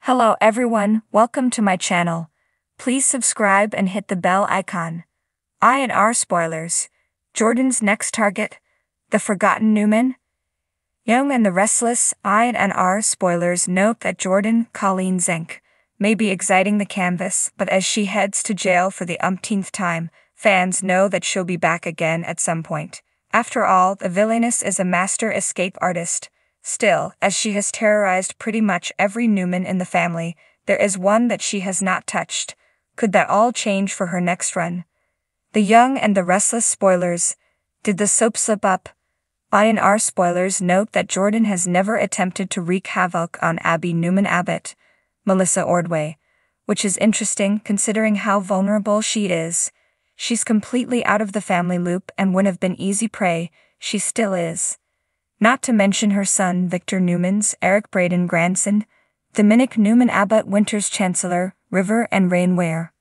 Hello everyone, welcome to my channel. Please subscribe and hit the bell icon. I&R spoilers. Jordan's next target? The forgotten Newman? Young and the Restless. I&R spoilers note that Jordan, Colleen Zink, may be exiting the canvas, but as she heads to jail for the umpteenth time, fans know that she'll be back again at some point. After all, the villainess is a master escape artist. Still, as she has terrorized pretty much every Newman in the family, there is one that she has not touched. Could that all change for her next run? The Young and the Restless spoilers. Did the soap slip up? I&R spoilers note that Jordan has never attempted to wreak havoc on Abby Newman Abbott, Melissa Ordway, which is interesting considering how vulnerable she is. She's completely out of the family loop and would have been easy prey. She still is. Not to mention her son Victor Newman's Eric Braden grandson, Dominic Newman Abbott Winters Chancellor, River and Rain Ware.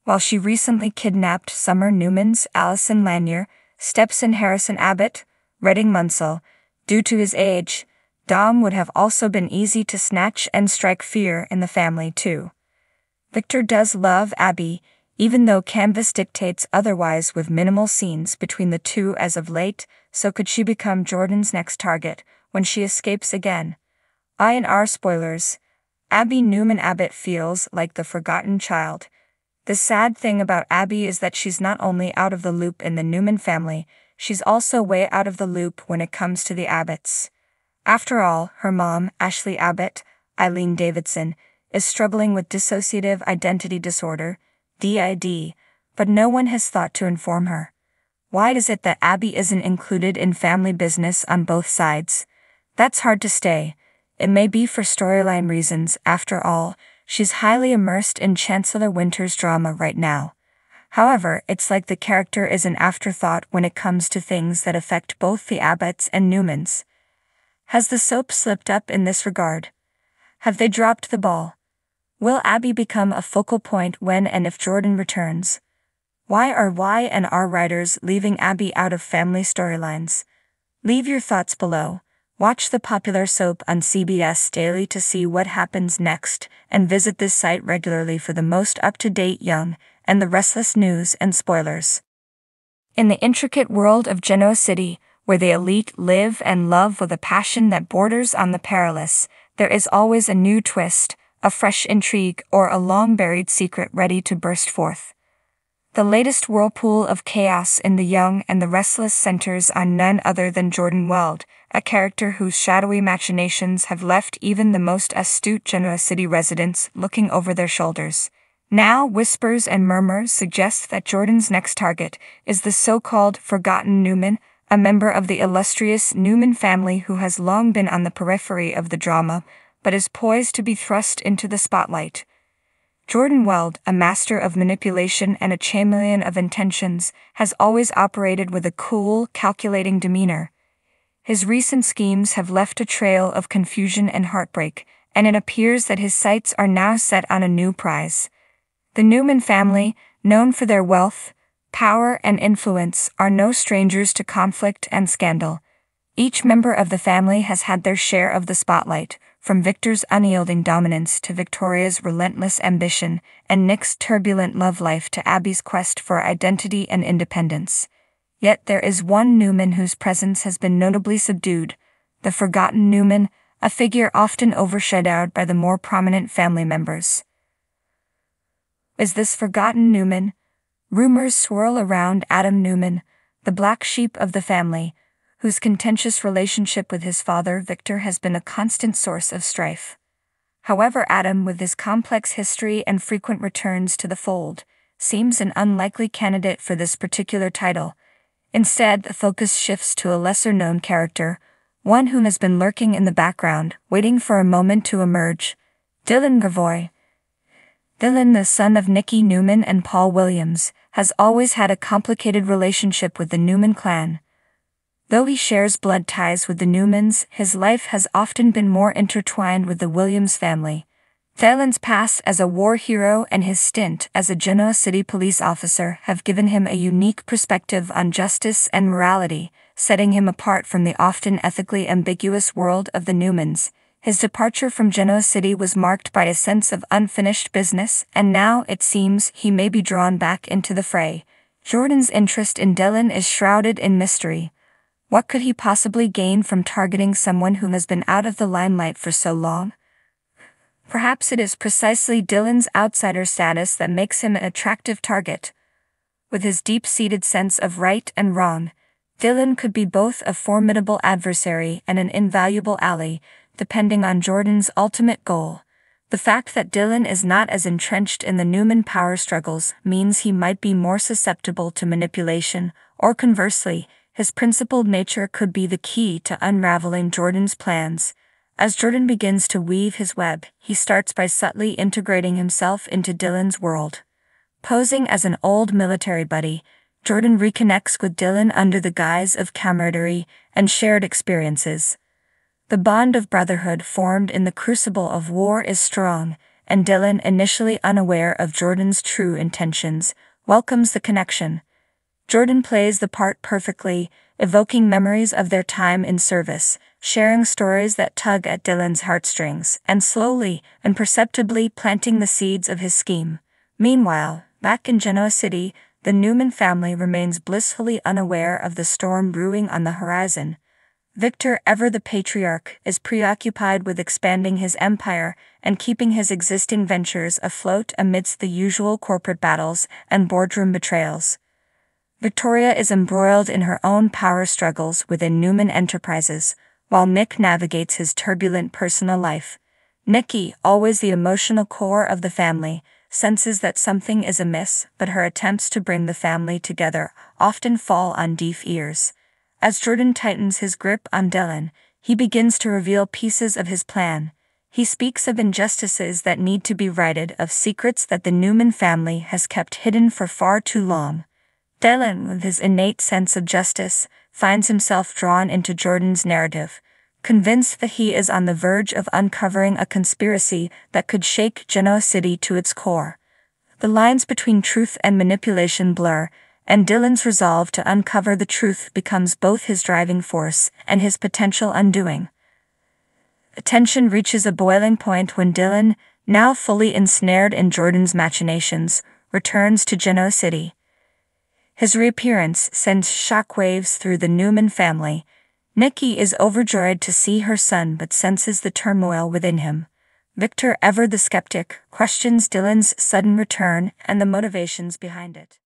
While she recently kidnapped Summer Newman's Allison Lanier, stepson Harrison Abbott, Redding Munsell, due to his age, Dom would have also been easy to snatch and strike fear in the family too. Victor does love Abby, even though canvas dictates otherwise with minimal scenes between the two as of late, so could she become Jordan's next target when she escapes again? I&R spoilers. Abby Newman Abbott feels like the forgotten child. The sad thing about Abby is that she's not only out of the loop in the Newman family, she's also way out of the loop when it comes to the Abbotts. After all, her mom, Ashley Abbott, Eileen Davidson, is struggling with dissociative identity disorder, DID, but no one has thought to inform her. Why is it that Abby isn't included in family business on both sides? That's hard to say. It may be for storyline reasons. After all, she's highly immersed in Chancellor Winters' drama right now. However, it's like the character is an afterthought when it comes to things that affect both the Abbotts and Newmans. Has the soap slipped up in this regard? Have they dropped the ball? Will Abby become a focal point when and if Jordan returns? Why are Y&R writers leaving Abby out of family storylines? Leave your thoughts below. Watch the popular soap on CBS Daily to see what happens next, and visit this site regularly for the most up-to-date Young and the Restless news and spoilers. In the intricate world of Genoa City, where the elite live and love with a passion that borders on the perilous, there is always a new twist, a fresh intrigue, or a long-buried secret ready to burst forth. The latest whirlpool of chaos in The Young and the Restless centers on none other than Jordan Weld, a character whose shadowy machinations have left even the most astute Genoa City residents looking over their shoulders. Now, whispers and murmurs suggest that Jordan's next target is the so-called forgotten Newman, a member of the illustrious Newman family who has long been on the periphery of the drama, but is poised to be thrust into the spotlight. Jordan Weld, a master of manipulation and a chameleon of intentions, has always operated with a cool, calculating demeanor. His recent schemes have left a trail of confusion and heartbreak, and it appears that his sights are now set on a new prize. The Newman family, known for their wealth, power, and influence, are no strangers to conflict and scandal. Each member of the family has had their share of the spotlight, from Victor's unyielding dominance to Victoria's relentless ambition, and Nick's turbulent love life to Abby's quest for identity and independence. Yet there is one Newman whose presence has been notably subdued, the forgotten Newman, a figure often overshadowed by the more prominent family members. Is this forgotten Newman? Rumors swirl around Adam Newman, the black sheep of the family, whose contentious relationship with his father Victor has been a constant source of strife. However, Adam, with his complex history and frequent returns to the fold, seems an unlikely candidate for this particular title. Instead, the focus shifts to a lesser-known character, one who has been lurking in the background, waiting for a moment to emerge. Dylan Gavoy. Dylan, the son of Nikki Newman and Paul Williams, has always had a complicated relationship with the Newman clan. Though he shares blood ties with the Newmans, his life has often been more intertwined with the Williams family. Dylan's past as a war hero and his stint as a Genoa City police officer have given him a unique perspective on justice and morality, setting him apart from the often ethically ambiguous world of the Newmans. His departure from Genoa City was marked by a sense of unfinished business, and now it seems he may be drawn back into the fray. Jordan's interest in Dylan is shrouded in mystery. What could he possibly gain from targeting someone who has been out of the limelight for so long? Perhaps it is precisely Dylan's outsider status that makes him an attractive target. With his deep-seated sense of right and wrong, Dylan could be both a formidable adversary and an invaluable ally, depending on Jordan's ultimate goal. The fact that Dylan is not as entrenched in the Newman power struggles means he might be more susceptible to manipulation, or conversely, his principled nature could be the key to unraveling Jordan's plans. As Jordan begins to weave his web, he starts by subtly integrating himself into Dylan's world. Posing as an old military buddy, Jordan reconnects with Dylan under the guise of camaraderie and shared experiences. The bond of brotherhood formed in the crucible of war is strong, and Dylan, initially unaware of Jordan's true intentions, welcomes the connection. Jordan plays the part perfectly, evoking memories of their time in service, sharing stories that tug at Dylan's heartstrings, and slowly, imperceptibly planting the seeds of his scheme. Meanwhile, back in Genoa City, the Newman family remains blissfully unaware of the storm brewing on the horizon. Victor, ever the patriarch, is preoccupied with expanding his empire and keeping his existing ventures afloat amidst the usual corporate battles and boardroom betrayals. Victoria is embroiled in her own power struggles within Newman Enterprises, while Nick navigates his turbulent personal life. Nikki, always the emotional core of the family, senses that something is amiss, but her attempts to bring the family together often fall on deaf ears. As Jordan tightens his grip on Dylan, he begins to reveal pieces of his plan. He speaks of injustices that need to be righted, of secrets that the Newman family has kept hidden for far too long. Dylan, with his innate sense of justice, finds himself drawn into Jordan's narrative, convinced that he is on the verge of uncovering a conspiracy that could shake Genoa City to its core. The lines between truth and manipulation blur, and Dylan's resolve to uncover the truth becomes both his driving force and his potential undoing. Tension reaches a boiling point when Dylan, now fully ensnared in Jordan's machinations, returns to Genoa City. His reappearance sends shockwaves through the Newman family. Nikki is overjoyed to see her son but senses the turmoil within him. Victor, ever the skeptic, questions Dylan's sudden return and the motivations behind it.